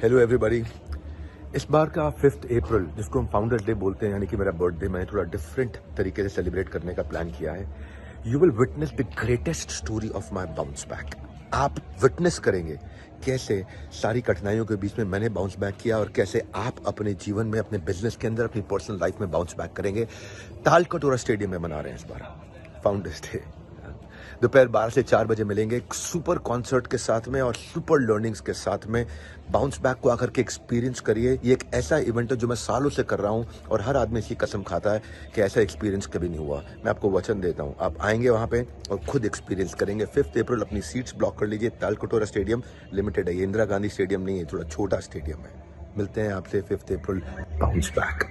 Hello everybody. इस बार का 5 अप्रैल जिसको हम फाउंडर्स डे बोलते हैं, यानी कि मेरा बर्थडे, मैंने थोड़ा डिफरेंट तरीके से सेलिब्रेट करने का प्लान किया है। You will witness the greatest story of my bounce back. आप विटनेस करेंगे कैसे सारी कठिनाइयों के बीच में मैंने बाउंस बैक किया और कैसे आप अपने जीवन में, अपने बिजनेस के अंदर, अपनी पर्सनल लाइफ में बाउंस बैक करेंगे। तालकटोरा स्टेडियम में मना रहे हैं इस बार फाउंडर्स डे। दोपहर 12 से 4 बजे मिलेंगे एक सुपर कॉन्सर्ट के साथ में और सुपर लर्निंग्स के साथ में। बाउंस बैक को आकर के एक्सपीरियंस करिए। ये एक ऐसा इवेंट है जो मैं सालों से कर रहा हूँ और हर आदमी इसकी कसम खाता है कि ऐसा एक्सपीरियंस कभी नहीं हुआ। मैं आपको वचन देता हूँ, आप आएंगे वहाँ पे और खुद एक्सपीरियंस करेंगे। 5 अप्रैल अपनी सीट्स ब्लॉक कर लीजिए। तालकटोरा स्टेडियम लिमिटेड है, ये इंदिरा गांधी स्टेडियम नहीं है, थोड़ा छोटा स्टेडियम है। मिलते हैं आपसे 5 अप्रैल। Bounce back.